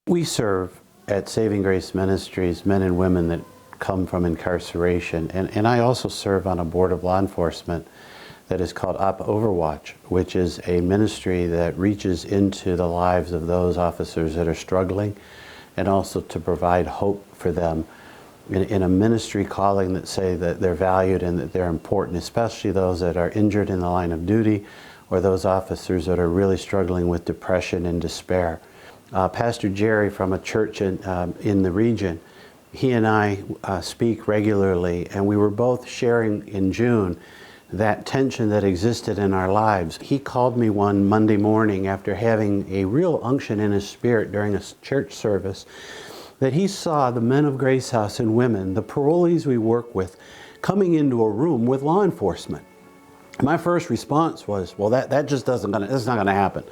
We serve at Saving Grace Ministries men and women that come from incarceration, and I also serve on a board of law enforcement that is called Op Overwatch, which is a ministry that reaches into the lives of those officers that are struggling and also to provide hope for them in a ministry calling that say that they're valued and that they're important, especially those that are injured in the line of duty or those officers that are really struggling with depression and despair. Pastor Jerry from a church in the region, he and I speak regularly, and we were both sharing in June that tension that existed in our lives. He called me one Monday morning after having a real unction in his spirit during a church service that he saw the men of Grace House and women, the parolees we work with, coming into a room with law enforcement. My first response was, well, that's not gonna happen.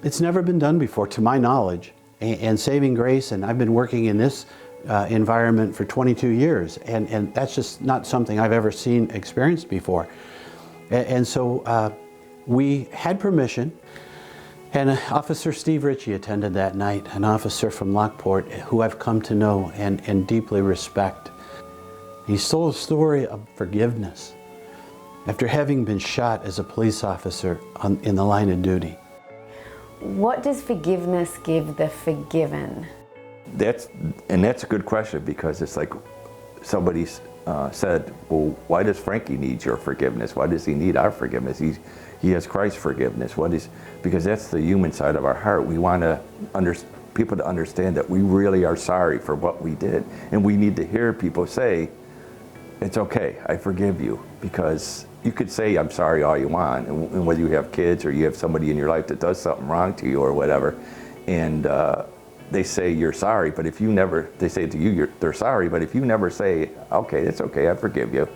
It's never been done before, to my knowledge, and Saving Grace, and I've been working in this environment for 22 years, and that's just not something I've ever experienced before. And so we had permission, and Officer Steve Ritchie attended that night, an officer from Lockport who I've come to know and deeply respect. He told a story of forgiveness after having been shot as a police officer in the line of duty. What does forgiveness give the forgiven? That's a good question, because it's like somebody said, well, why does Frankie need your forgiveness? Why does he need our forgiveness? He has Christ's forgiveness. Because that's the human side of our heart. We want people to understand that we really are sorry for what we did. And we need to hear people say, it's okay, I forgive you. Because you could say I'm sorry all you want, and whether you have kids or you have somebody in your life that does something wrong to you or whatever, and they say you're sorry, but if you never, they say to you they're sorry, but if you never say, okay, it's okay, I forgive you,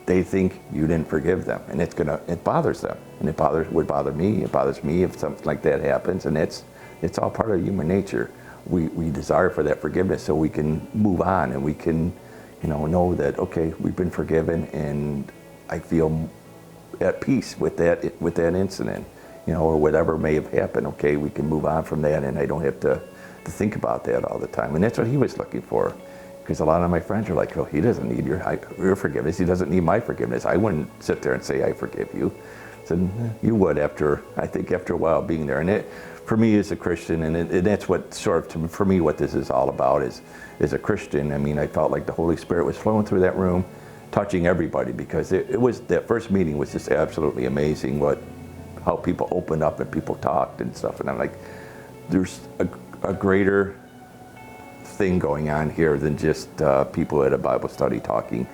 they think you didn't forgive them, and it bothers them, and it would bother me. It bothers me if something like that happens, and it's all part of human nature. We desire for that forgiveness so we can move on, and we can, know that, okay, we've been forgiven, and I feel at peace with that incident, or whatever may have happened. Okay, we can move on from that, and I don't have to think about that all the time. And that's what he was looking for, because a lot of my friends are like, oh, he doesn't need your forgiveness. He doesn't need my forgiveness. I wouldn't sit there and say, I forgive you. So you would after a while being there. And it, for me as a Christian, and that's what for me what this is all about is a Christian. I mean, I felt like the Holy Spirit was flowing through that room, touching everybody, because it was, that first meeting was just absolutely amazing, how people opened up and people talked and stuff. And I'm like, there's a greater thing going on here than just people at a Bible study talking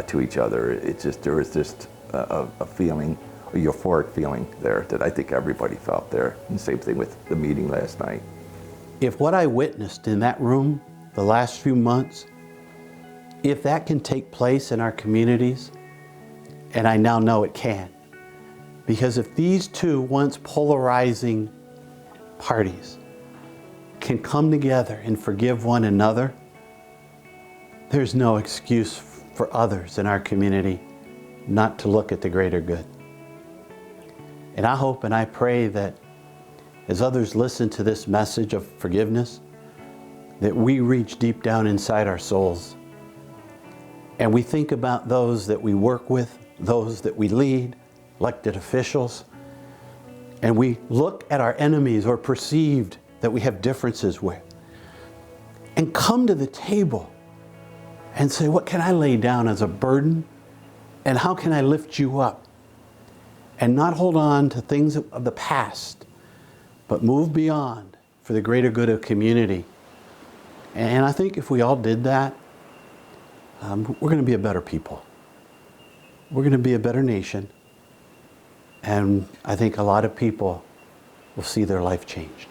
to each other. There was just a feeling, a euphoric feeling there that I think everybody felt there. And the same thing with the meeting last night. If what I witnessed in that room the last few months, if that can take place in our communities, and I now know it can, because if these two once polarizing parties can come together and forgive one another, there's no excuse for others in our community not to look at the greater good. And I hope and I pray that as others listen to this message of forgiveness, that we reach deep down inside our souls and we think about those that we work with, those that we lead, elected officials, and we look at our enemies or perceived that we have differences with, and come to the table and say, what can I lay down as a burden, and how can I lift you up? And not hold on to things of the past, but move beyond for the greater good of community. And I think if we all did that, we're going to be a better people. We're going to be a better nation. And I think a lot of people will see their life changed.